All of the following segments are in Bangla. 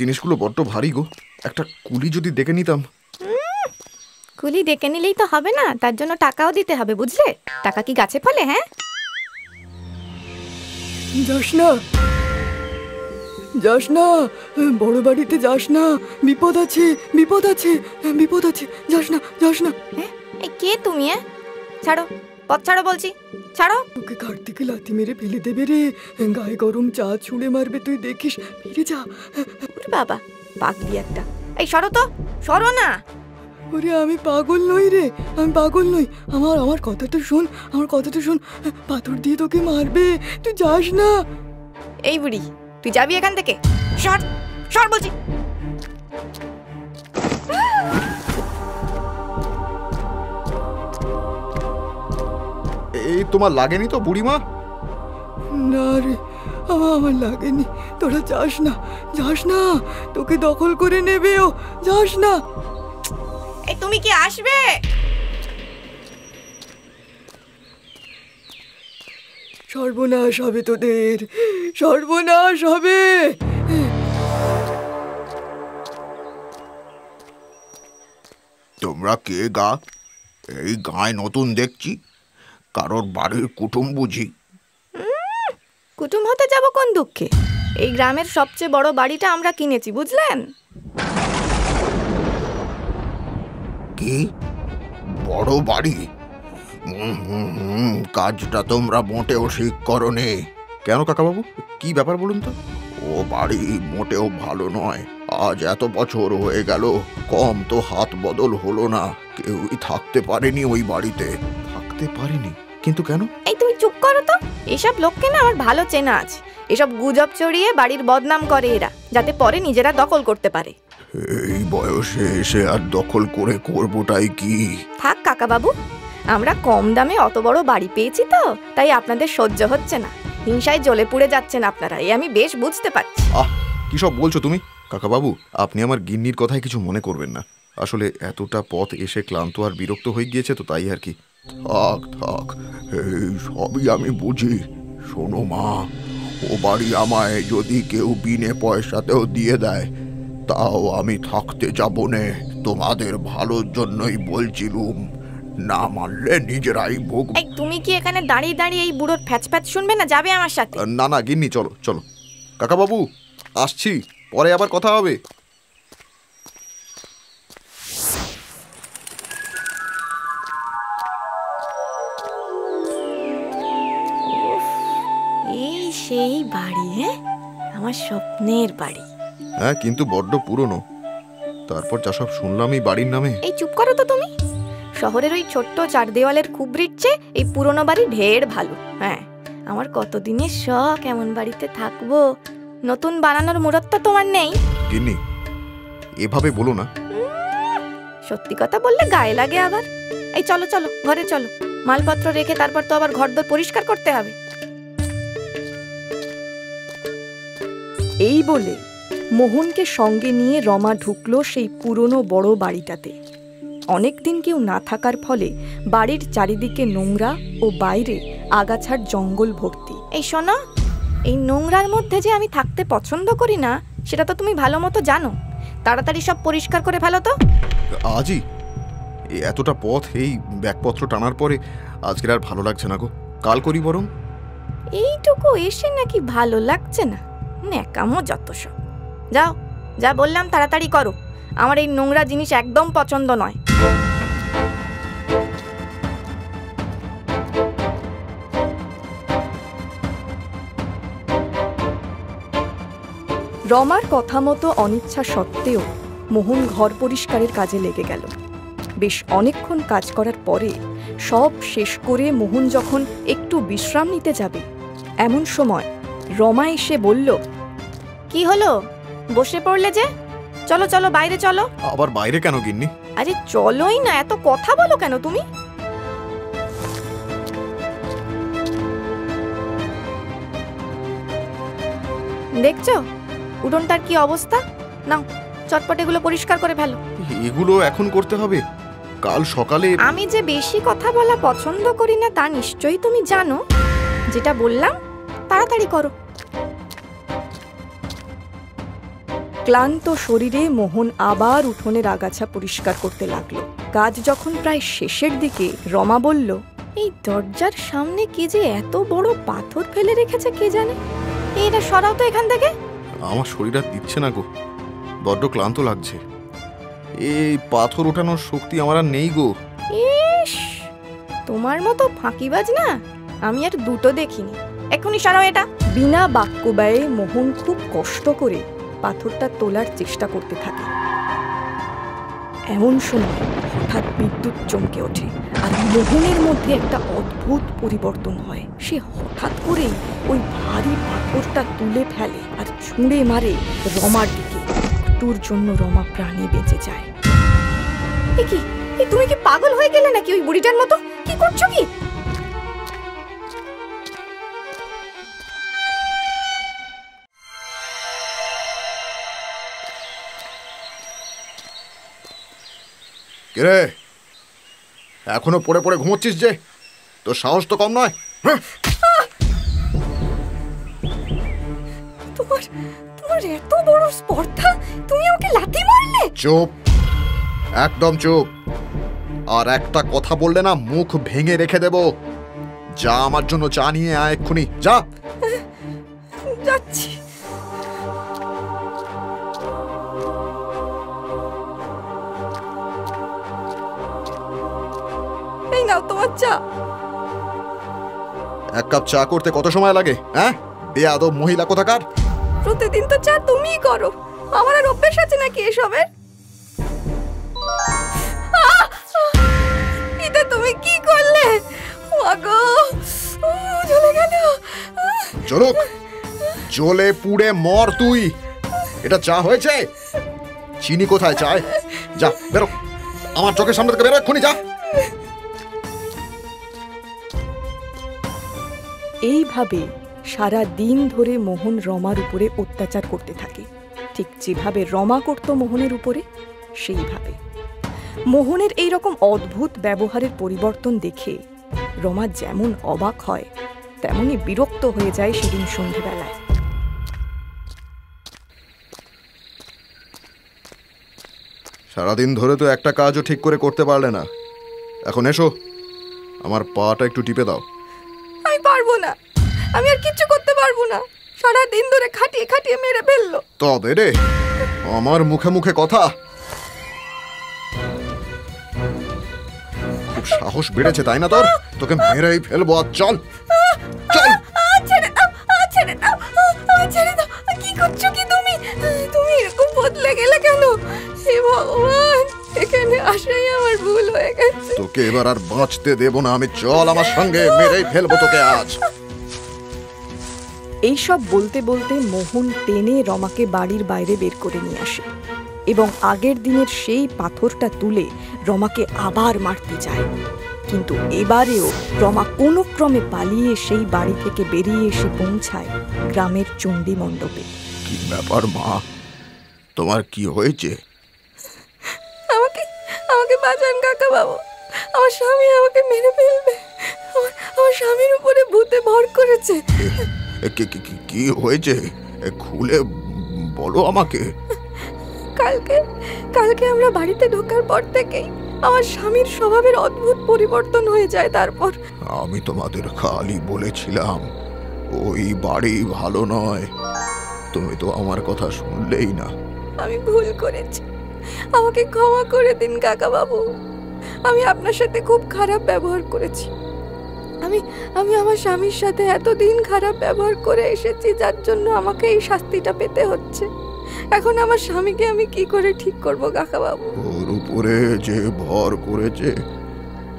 জিনিসগুলো বড্ড ভারী গো, একটা কুলি যদি ডেকে নিতাম। কুলি ডেকে নিলেই তো হবে না, তার জন্য টাকাও দিতে হবে, বুঝলে? টাকা কি গাছে ফলে? হ্যাঁ, যাস না, যাস না, বড় বাড়িতে যাস না, বিপদ আছে, বিপদ আছে, বিপদ আছে, যাস না, যাস না। এই কে তুমি? ছাড়ো, পথ ছাড়ো বলছি, ছাড়ো। তোকে ঘাট থেকে লাথি মেরে ফেলে দেবে রে, গায়ে গরম চা ছুঁড়ে মারবে, তুই দেখিস। ফিরে যা। বাবা পাগলি একটা, এই সরো তো, সরো না। ওরে আমি পাগল নই রে, আমি পাগল নই। আমার কথাটা শোন, আমার কথাটা শোন। পাথর দিয়ে তোকে মারবে, তুই যাস না। এই বুড়ি, তুই যাবি এখান থেকে? সর, সর বলছি। এই তোমার লাগেনি তো বুড়িমা? না রে, আমার লাগেনি। তোরা যাস না, যাস না, তোকে দখল করে নেবে ও, যাস না। এই তুমি কি আসবে? সর্বনাশ হবে তোদের, সর্বনাশ হবে। তোমরা কে গা? এই গায়ে নতুন দেখছি, কারোর বাড়ির কুটুম বুঝি? কুটুম হতে যাব কোন দুঃখে? এই গ্রামের সবচেয়ে বড় বাড়িটা আমরা কিনেছি, বুঝলেন? কি বড় বাড়ি? কাজটা তোমরা মোটেও ঠিক করোনি। কেন কাকাবাবু, কি ব্যাপার বলুন তো? ও বাড়ি মোটেও ভালো নয়। আজ এত বছর হয়ে গেল, কম তো হাত বদল হলো না। কেউই থাকতে পারেনি ওই বাড়িতে। থাকতে পারিনি? কিন্তু কেন? এই তুমি চুপ করো তো। এসব লোককে না আমার ভালো চেনা আছে। এসব গুজব চড়িয়ে বাড়ির বদনাম করে এরা, যাতে পরে নিজেরা দখল করতে পারে। এই বয়সে এসে আর দখল করে করবোটাই কি? থাক কাকাবাবু, আমরা কম দামে অত বড় বাড়ি পেয়েছি তো, তাই আপনাদের সহ্য হচ্ছে না। হিংসায় জ্বলে পুড়ে যাচ্ছেন আপনারা, এই আমি বেশ বুঝতে পারছি। কি সব বলছো তুমি? কাকাবাবু, আপনি আমার গিন্নির কথায় কিছু মনে করবেন না। আসলে এতটা পথ এসে ক্লান্ত আর বিরক্ত হয়ে গিয়েছে তো, তাই আর কি। থাক থাক, এই সবই আমি বুঝি। শোনো মা, ও বাড়ি আমায় যদি কেউ বিনে পয়সাতেও দিয়ে দেয়, তাও আমি থাকতে যাব নে। তোমাদের ভালোর জন্যই বলছিলুম, না মানলে নিজেরাই ভোগ। এই তুমি কি এখানে দাঁড়িয়ে দাঁড়িয়ে এই বুড়োর ফ্যাচ ফ্যাচ শুনবে না? যাবে আমার সাথে? না না গিন্নি, চলো চলো। কাকাবাবু আসছি, পরে আবার কথা হবে। এই সেই বাড়ি, আমার স্বপ্নের বাড়ি। হ্যাঁ, কিন্তু বড্ড পুরনো। তারপর যা সব শুনলাম এই বাড়ির নামে। এই চুপ করো তো তুমি। শহরের ওই ছোট্ট চার দেওয়ালের খুবরির চেয়ে এই পুরনো বাড়ি ঢের ভালো। হ্যাঁ, আমার কতদিনের শখ এমন বাড়িতে থাকবো। নতুন বানানোর মুরতটা তোমার নেই? গিন্নি, এভাবে বলো না। সত্যি কথা বললে গায়ে লাগে আবার। এই চলো চলো, ঘরে চলো। মালপত্র রেখে তারপর তো আবার ঘরদোর পরিষ্কার করতে হবে। এই বলে মোহনকে সঙ্গে নিয়ে রমা ঢুকলো সেই পুরনো বড় বাড়িটাতে। অনেকদিন কেউ না থাকার ফলে বাড়ির চারিদিকে নোংরা ও বাইরে আগাছার জঙ্গল ভর্তি। এই শোনো, এই নোংরার মধ্যে যে আমি থাকতে পছন্দ করি না, সেটা তো তুমি ভালো মতো জানো। তাড়াতাড়ি সব পরিষ্কার করে ফেলো তো। আজই? এতটা পথ এই ব্যাগপত্র টানার পরে আজকের আর ভালো লাগছে না গো। কাল করি বরং। এইটুকু এসে নাকি ভালো লাগছে না? ন্যাকামো যত সব। যাও, যা বললাম তাড়াতাড়ি করো। আমার এই নোংরা জিনিস একদম পছন্দ নয়। রমার কথা মতো অনিচ্ছা সত্ত্বেও মোহন ঘর পরিষ্কারের কাজে লেগে গেল। বেশ অনেকক্ষণ কাজ করার পরে সব শেষ করে মোহন যখন একটু বিশ্রাম নিতে যাবে, এমন সময় রমা এসে বলল, কি হলো, বসে পড়লে যে? চলো চলো, বাইরে চলো। আবার বাইরে কেন গিন্নি? আরে চলোই না, এত কথা বলো কেন তুমি? দেখছো উঠোনটার কি অবস্থা? নাও চটপট এগুলো পরিষ্কার করে ফেলো। এগুলো এখন করতে হবে? কাল সকালে। আমি যে বেশি কথা বলা পছন্দ করি না তা নিশ্চয়ই তুমি জানো। যেটা বললাম তাড়াতাড়ি করো। ক্লান্ত শরীরে মোহন আবার উঠোনের আগাছা পরিষ্কার করতে লাগলো। কাজ যখন প্রায় শেষের দিকে রমা বলল, এই দরজার সামনে কে যে এত বড় পাথর ফেলে রেখেছে কে জানে। এইটা সরাও তো এখান থেকে। আমার শরীর আর দিচ্ছে না গো, বড্ড ক্লান্ত লাগছে। এই পাথর ওঠানোর শক্তি আমার আর নেই গো। ইস, তোমার মতো ফাঁকিবাজ না আমি আর দুটো দেখিনি। এক্ষুনি সরাও এটা। বিনা বাক্য ব্যয়ে মোহন খুব কষ্ট করে পাথরটা তোলার চেষ্টা করতে থাকে। এমন সময় হঠাৎ বিদ্যুৎ চমকে ওঠে আর মোহনের মধ্যে একটা অদ্ভুত পরিবর্তন হয়। সে হঠাৎ করেই ওই ভারী পাথরটা তুলে ফেলে আর ছুঁড়ে মারে রমার দিকে। তোর জন্য রমা প্রাণে বেঁচে যায়। এ কি, তুমি কি পাগল হয়ে গেলে নাকি ওই বুড়িটার মতো? কি করছো কি? কে এখনো পড়ে পড়ে ঘুমোচ্ছিস যে? তোর সাহস তো কম নয়। তোমার এত বড় স্পর্ধা, তুমি আমাকে লাথি মারলে? চুপ, একদম চুপ। আর একটা কথা বললে না মুখ ভেঙে রেখে দেব। যা আমার জন্য চা নিয়ে আয় এক্ষুনি, যা। যাচ্ছি। এই নাও তোমার চা। এক কাপ চা করতে কত সময় লাগে? হ্যাঁ, বেয়াদব মহিলা কোথাকার। প্রতিদিন তো চা তুমিই করো, আমার আর অভ্যেস আছে নাকি এসবের? এটা তুমি কি করলে? মাগো, জ্বলে গেল। চলুক, জ্বলে পুড়ে মর তুই। এটা চা হয়েছে? চিনি কোথায় চায়? যা বেরো, আমার চোখের সামনে থেকে বেরো এক্ষুনি, যা। এইভাবে সারা দিন ধরে মোহন রমার উপরে অত্যাচার করতে থাকে। ঠিক যেভাবে রমা করত মোহনের উপরে, সেইভাবে। মোহনের এই রকম অদ্ভুত ব্যবহারের পরিবর্তন দেখে রমা যেমন অবাক হয় তেমনি বিরক্ত হয়ে যায় সেদিন সন্ধেবেলায়। সারাদিন ধরে তো একটা কাজও ঠিক করে করতে পারলে না। এখন এসো, আমার পাটা একটু টিপে দাও। আমি পারবো না, আমি আর কিচ্ছু করতে পারবো না। সারা দিন ধরে খাটিয়ে খাটিয়ে মেরে ফেললো। তবে রে, আমার মুখে মুখে কথা। খুব সাহস বেড়েছে তাই না তোর? তোকে মেরেই ফেলবো। আর চল চল। ছেড়ে দাও, ছেড়ে দাও, ছেড়ে দাও। কি করছো কি তুমি? তুমি এরকম বদলে গেলে কেন? হে ভগবান, এখানে আসাই আমার ভুল হয়ে গেছে। তোকে এবার আর বাঁচতে দেব না আমি। চল আমার সঙ্গে, মেরেই ফেলবো তোকে আজ। এইসব বলতে বলতে মোহন টেনে রমাকে বাড়ির বাইরে বের করে নিয়ে আসে এবং আগের দিনের সেই পাথরটা তুলে রমাকে আবার মারতে যায়। কিন্তু এবারেও রমা কোনো ক্রমে পালিয়ে সেই বাড়ি থেকে বেরিয়ে এসে পৌঁছায় গ্রামের চণ্ডী মণ্ডপে। কি ব্যাপার মা, তোমার কি হয়েছে? আমাকে আমাকে বাঁচান কাকা বাবু, আমার স্বামী আমাকে মেরে ফেলবে। আমার স্বামীর উপরে ভূতে ভর করেছে। কি হয়েছে খুলে বলো আমাকে। কালকে আমরা বাড়িতে ঢোকার পর থেকেই আমার স্বামীর স্বভাবের অদ্ভুত পরিবর্তন হয়ে যায়। তারপর আমি তোমাদের খালি বলেছিলাম ওই বাড়ি ভালো নয়, তুমি তো আমার কথা শুনলেই না। আমি ভুল করেছি, আমাকে ক্ষমা করে দিন কাকা বাবু। আমি আপনার সাথে খুব খারাপ ব্যবহার করেছি। আমি আমার স্বামীর সাথে এতদিন খারাপ ব্যবহার করে এসেছি, যার জন্য আমাকে এই শাস্তিটা পেতে হচ্ছে। এখন আমার স্বামীকে আমি কি করে ঠিক করব কাকা বাবু? ওর উপরে যে ভর করেছে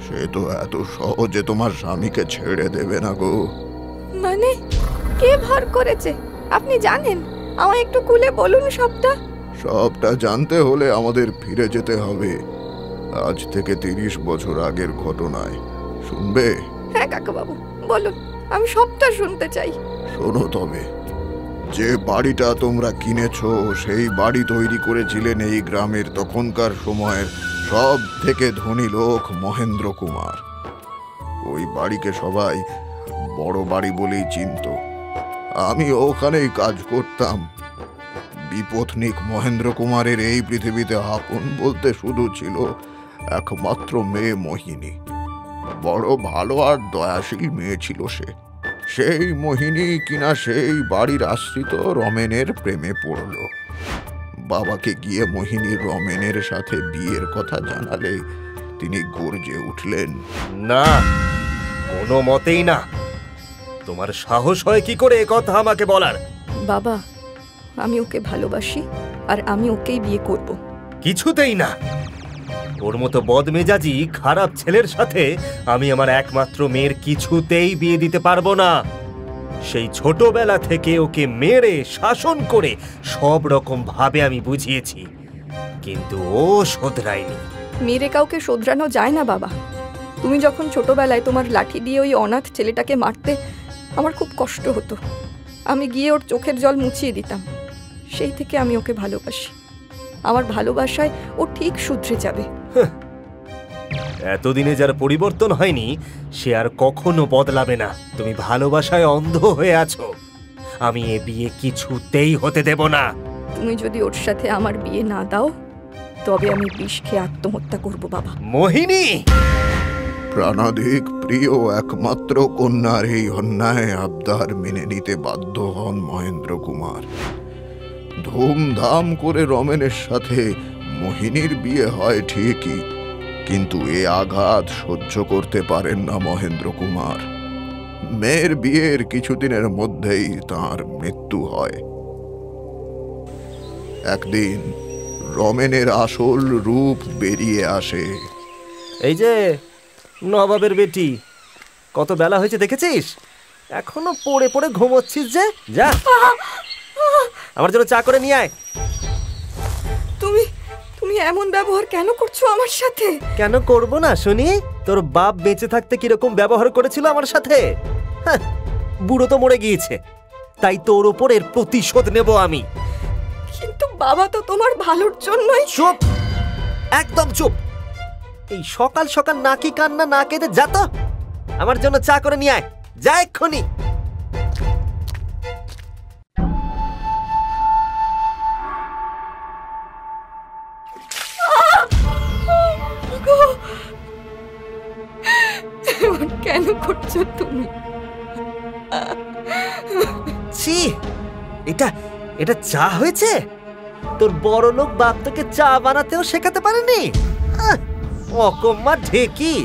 সে তো এত সহজে তোমার স্বামীকে ছেড়ে দেবে না গো। মানে কে ভর করেছে আপনি জানেন? আমায় একটু খুলে বলুন সবটা। সবটা জানতে হলে আমাদের ফিরে যেতে হবে আজ থেকে 30 বছর আগের ঘটনায়। শুনবে? হ্যাঁ কাকা বাবু, বলুন, আমি সবটা শুনতে চাই। শোনো তবে, যে বাড়িটা তোমরা কিনেছো সেই বাড়ি তৈরি করেছিলেন এই গ্রামের তখনকার সময়ের সব থেকে ধনী লোক মহেন্দ্র কুমার। ওই বাড়িকে সবাই বড় বাড়ি বলেই চিনত। আমি ওখানেই কাজ করতাম। বিপথনিক মহেন্দ্র কুমারের এই পৃথিবীতে আপন বলতে শুধু ছিল একমাত্র মেয়ে মোহিনী। বড় ভালো আর দয়াশীল মেয়ে ছিল সে। সেই মোহিনী কিনা সেই বাড়ির আশ্রিত রমেনের প্রেমে পড়ল। বাবাকে গিয়ে মোহিনী রমেনের সাথে বিয়ের কথা জানালে তিনি গর্জে উঠলেন, না, কোনো মতেই না। তোমার সাহস হয় কি করে কথা আমাকে বলার? বাবা, আমি ওকে ভালোবাসি আর আমি ওকেই বিয়ে করব। কিছুতেই না। ওর মতো বদমেজাজি খারাপ ছেলের সাথে আমি আমার একমাত্র মেয়ের কিছুতেই বিয়ে দিতে পারবো না। সেই ছোটবেলা থেকে ওকে মেরে শাসন করে সব রকম ভাবে আমি বুঝিয়েছি, কিন্তু ও শোধরায়নি। মেরে কাউকে শোধরানো যায় না বাবা। তুমি যখন ছোটবেলায় তোমার লাঠি দিয়ে ওই অনাথ ছেলেটাকে মারতে, আমার খুব কষ্ট হতো। আমি গিয়ে ওর চোখের জল মুছিয়ে দিতাম। সেই থেকে আমি ওকে ভালোবাসি। আমার ভালোবাসায় ও ঠিক শুধরে যাবে। এতদিনে যার পরিবর্তন হয়নি সে আর কখনো বদলাবে না। তুমি ভালোবাসায় অন্ধ হয়ে আছো। আমি এ বিয়ে কিছুতেই হতে দেব না। তুমি যদি ওর সাথে আমার বিয়ে না দাও, তবে আমি বিষ খেয়ে আত্মহত্যা করব বাবা। মোহিনী! প্রাণাধিক প্রিয় একমাত্র কন্যার এই অন্যায় আবদার মেনে নিতে বাধ্য হন মহেন্দ্র কুমার। ধুমধাম করে রমেনের সাথে মোহিনীর বিয়ে হয় ঠিকই, কিন্তু এ আঘাত সহ্য করতে পারেন না মহেন্দ্র কুমার। মেয়ের বিয়ের কিছুদিনের মধ্যেই তার মৃত্যু হয়। একদিন রমেনের আসল রূপ বেরিয়ে আসে। এই যে নবাবের বেটি, কত বেলা হয়েছে দেখেছিস? এখনো পড়ে পড়ে ঘুমোচ্ছিস যে? যা, আমার জন্য চা করে নিয়ে আয়। তুমি তুমি এমন ব্যবহার কেন করছো আমার সাথে? কেন করব না শুনি? তোর বাপ বেঁচে থাকতে কিরকম ব্যবহার করেছিল আমার সাথে? হ্যাঁ, বুড়ো তো মরে গিয়েছে, তাই তোর ওপর এর প্রতিশোধ নেব আমি। কিন্তু বাবা তো তোমার ভালোর জন্যই। চুপ, একদম চুপ। এই সকাল সকাল নাকি কান্না না কেঁদে যা তো, আমার জন্য চা করে নিয়ে আয়। যা এক্ষুনি। কেন করছো তুমি? ছি, এটা এটা চা হয়েছে? তোর বড় লোক বাপ তোকে চা বানাতেও শেখাতে পারেনি? অকম্মা ঢেকি,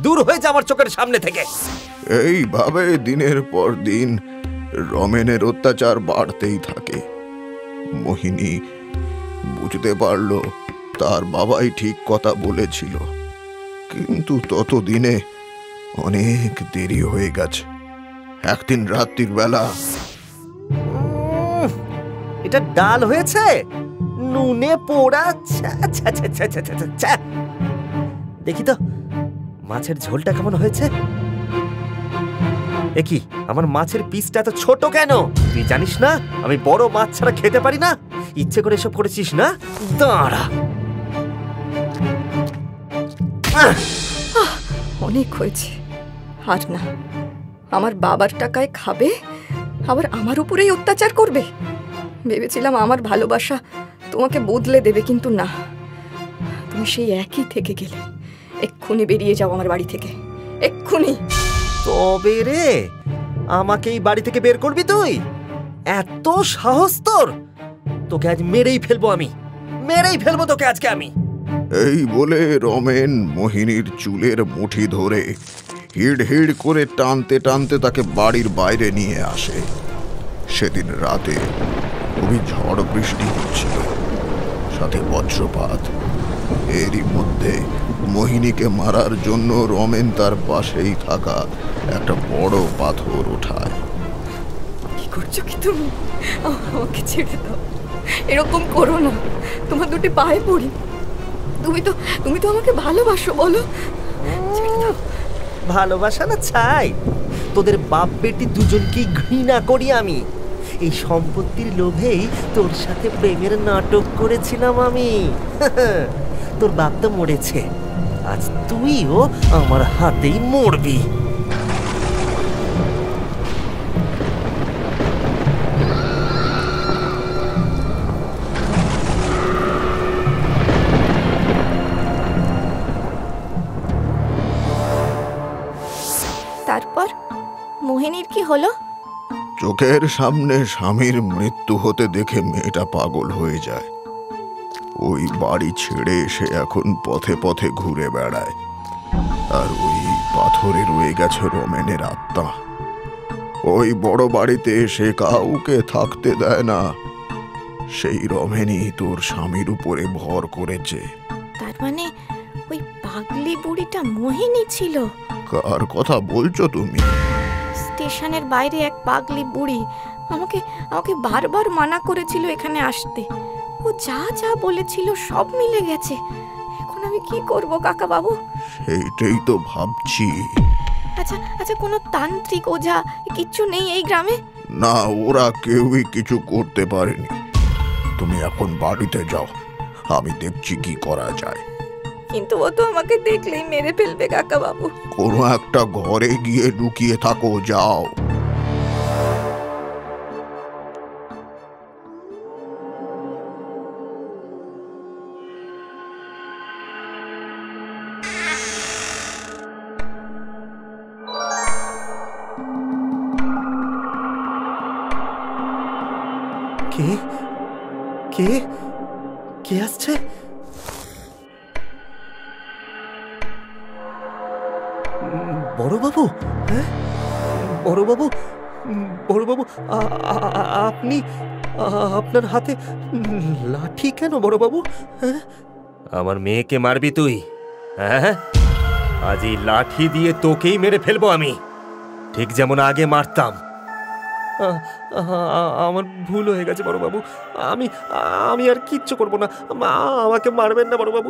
দূর হয়ে যা আমার চোখের সামনে থেকে। এইভাবে দিনের পর দিন রমেনের অত্যাচার বাড়তেই থাকে। মোহিনী বুঝতে পারল তার বাবাই ঠিক কথা বলেছিল, কিন্তু ততদিনে অনেক দেরি হয়ে গেছে। একদিন রাত্রির বেলা এটা ডাল হয়েছে, নুনে পোড়া। দেখি তো মাছের ঝোলটা কেমন হয়েছে। একি, আমার মাছের পিসটা এত ছোট কেন? তুই জানিস না আমি বড় মাছ ছাড়া খেতে পারি না? ইচ্ছে করে এসব করেছিস না? দাঁড়া। অনেক হয়েছে, আর না। আমার বাবার টাকায় খাবে, আবার আমার উপরেই অত্যাচার করবে। ভেবেছিলাম আমার ভালোবাসা তোমাকে বদলে দেবে, কিন্তু না, তুমি সেই একই থেকে গেলে। এক্ষুনি বেরিয়ে যাও আমার বাড়ি থেকে, এক্ষুনি। তবে রে, আমাকে এই বাড়ি থেকে বের করবি তুই? এত সাহস তোর? তোকে আজ মেরেই ফেলবো আমি, মেরেই ফেলবো তোকে আজকে আমি। এই বলে রমেন মোহিনীর চুলের মুঠি ধরে হিড় হিড় করে টানতে টানতে তাকে বাড়ির বাইরে নিয়ে আসে। সেদিন রাতে খুবই ঝড় বৃষ্টি হচ্ছিল, সাথে বজ্রপাত। এরই মধ্যে মোহিনীকে মারার জন্য রমেন তার পাশেই থাকা একটা বড় পাথর ওঠায়। কি করছো কি তুমি? আমাকে ছেড়ে দাও, এরকম করো না। তোমার দুটি পায়ে পড়ি। তুমি তো আমাকে ভালোবাসো, বলো। ছেড়ে দাও। ভালোবাসা না চাই? তোদের বাপ বেটি দুজনকেই ঘৃণা করি আমি। এই সম্পত্তির লোভেই তোর সাথে প্রেমের নাটক করেছিলাম আমি। তোর বাপ তো মরেছে, আজ তুইও আমার হাতেই মরবি। মোহিনীর কি হলো? চোখের সামনে স্বামীর মৃত্যু হতে দেখে মেয়েটা পাগল হয়ে যায়। ওই বাড়ি ছেড়ে সে এখন পথে পথে ঘুরে বেড়ায়। আর ওই পাথরে রয়ে গেছে রমেনের আত্মা। ওই বড় বাড়িতে সে কাউকে থাকতে দেয় না। সেই রমেনই তোর স্বামীর উপরে ভর করেছে। তার মানে ওই পাগলি বুড়িটা মোহিনী ছিল? কার কথা বলছো তুমি? স্টেশনের বাইরে এক পাগলি বুড়ি আমাকে আমাকে বারবার মানা করেছিল এখানে আসতে। ও যা যা বলেছিল সব মিলে গেছে। এখন আমি কি করব কাকা বাবু? সেইটাই তো ভাবছি। আচ্ছা আচ্ছা, কোনো তান্ত্রিক ওঝা কিচ্ছু নেই এই গ্রামে? না, ওরা কেউই কিছু করতে পারেনি। তুমি এখন বাড়িতে যাও, আমি দেখছি কি করা যায়। কিন্তু ও তো আমাকে দেখলেই মেরে ফেলবে কাকা বাবু। কোনো একটা ঘরে গিয়ে লুকিয়ে থাকো, যাও। কে কে কে আসছে? বড়বাবু? হ্যাঁ বড়বাবু, বড়বাবু আপনি, আপনার হাতে লাঠি কেন বড়বাবু? হ্যাঁ, আমার মেয়েকে মারবি তুই? হ্যাঁ, আজ এই লাঠি দিয়ে তোকেই মেরে ফেলবো আমি, ঠিক যেমন আগে মারতাম। আমার ভুল হয়ে গেছে বড়বাবু, আমি আমি আর কিচ্ছু করবো না। আমাকে মারবেন না বড়বাবু,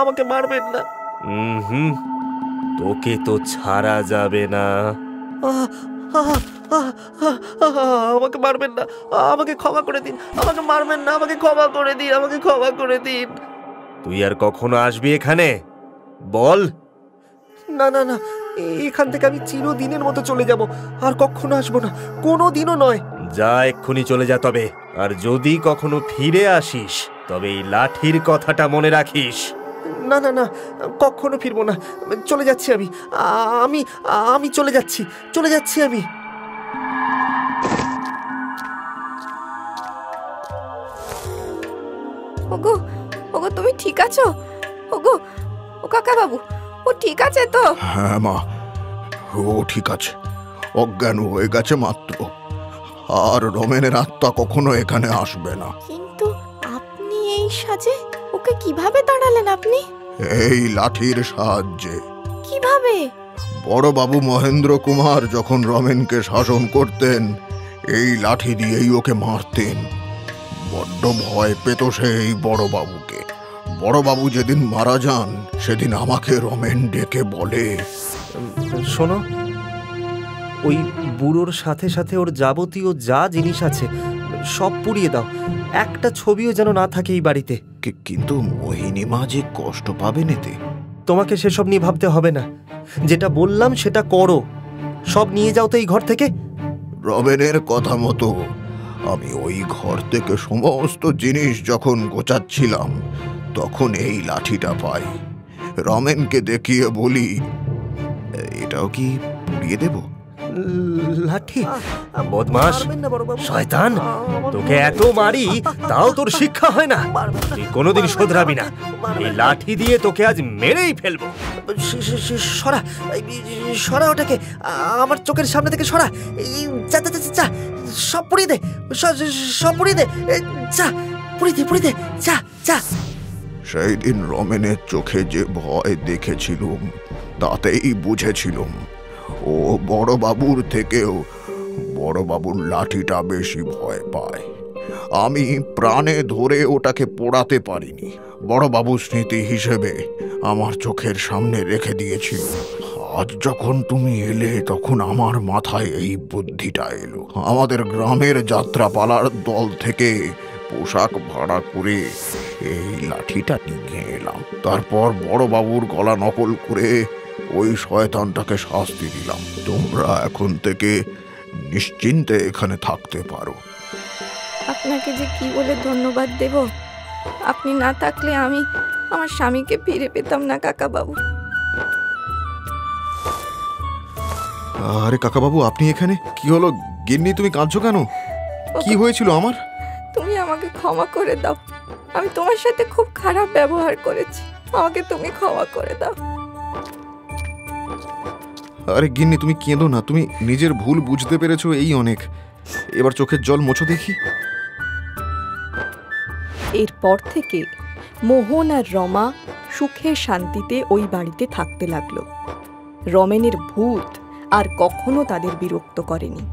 আমাকে মারবেন না। হুম, তোকে তো ছাড়া যাবে না। আমাকে মারবেন না, আমাকে ক্ষমা করে দিন। আমাকে মারবেন না, আমাকে ক্ষমা করে দিন, আমাকে ক্ষমা করে দিন। তুই আর কখনো আসবি এখানে? বল। না না না, এখান থেকে আমি চিরদিনের মতো চলে যাব, আর কখনো আসবো না, কোনো দিনও নয়। যা, এক্ষুনি চলে যা তবে। আর যদি কখনো ফিরে আসিস তবে এই লাঠির কথাটা মনে রাখিস। না না না, কখনো ফিরবো না, চলে যাচ্ছি আমি, আমি আমি চলে যাচ্ছি আমি। ওগো ওগো, তুমি ঠিক আছো? ওগো ও কাকা বাবু, ও ঠিক আছে তো? হ্যাঁ মা, ও ঠিক আছে, অজ্ঞান হয়ে গেছে মাত্র। আর রমেনের আত্মা কখনো এখানে আসবে না। কিন্তু আপনি এই সাজে ওকে কিভাবে তাড়ালেন আপনি? এই লাঠির সাহায্যে। কিভাবে? বড়বাবু মহেন্দ্র কুমার যখন রমেনকে শাসন করতেন, এই লাঠি দিয়েই ওকে মারতেন। বড্ড ভয় পেত সেই বড়বাবুকে। বড়বাবু যেদিন মারা যান সেদিন আমাকে রমেন ডেকে বলে, শোনো, ওই বুড়োর সাথে সাথে ওর যাবতীয় যা জিনিস আছে সব পুড়িয়ে দাও, একটা ছবিও যেন না থাকে এই বাড়িতে। কিন্তু মোহিনী মা যে কষ্ট পাবেন এতে। তোমাকে সেসব নিয়ে ভাবতে হবে না, যেটা বললাম সেটা করো। সব নিয়ে যাও তো এই ঘর থেকে। রমেনের কথা মতো আমি ওই ঘর থেকে সমস্ত জিনিস যখন গোছাচ্ছিলাম তখন এই লাঠিটা পাই। রমেনকে দেখিয়ে বলি, এটাও কি পুড়িয়ে দেব? লাঠি? বদমাশ, শয়তান, তোকে এত মারি তাও তোর শিক্ষা হয় না, তুই কোনোদিন শোধরাবি না। এই লাঠি দিয়ে তোকে আজ মেরেই ফেলবো। সরা, সরা ওটাকে, আমার চোখের সামনে থেকে সরা। যা যা যা, সব পুড়িয়ে দে, সব পুড়িয়ে দে, যা পুড়িয়ে দে, যা যা। সেই দিন রমেনের চোখে যে ভয় দেখেছিলুম তাতেই বুঝেছিলুম ও বড়বাবুর থেকেও বড়বাবুর লাঠিটা বেশি ভয় পায়। আমি প্রাণে ধরে ওটাকে পোড়াতে পারিনি। বড়বাবুর স্মৃতি হিসেবে আমার চোখের সামনে রেখে দিয়েছিল। আজ যখন তুমি এলে তখন আমার মাথায় এই বুদ্ধিটা এলো। আমাদের গ্রামের যাত্রাপালার দল থেকে পোশাক ভাড়া করে এই লাঠিটা নিয়ে এলাম। তারপর বড়বাবুর গলা নকল করে ওই শয়তানটাকে শাস্তি দিলাম। তোমরা এখন থেকে নিশ্চিন্তে এখানে থাকতে পারো। আপনাকে যে কি বলে ধন্যবাদ দেব। আপনি না থাকলে আমি আমার স্বামীকে ফিরে পেতাম না কাকা বাবু। আরে কাকাবাবু, আপনি এখানে? কি হলো গিন্নি, তুমি কাঁদছো কেন? কি হয়েছিল আমার? তুমি আমাকে ক্ষমা করে দাও, আমি তোমার সাথে খুব খারাপ ব্যবহার করেছি, আমাকে তুমি ক্ষমা করে দাও। আরে গিন্নি, তুমি কেঁদো না, তুমি নিজের ভুল বুঝতে পেরেছো, এই অনেক। এবার চোখের জল মোছো দেখি। এরপর থেকে মোহন আর রমা সুখে শান্তিতে ওই বাড়িতে থাকতে লাগলো। রমেনের ভূত আর কখনো তাদের বিরক্ত করেনি।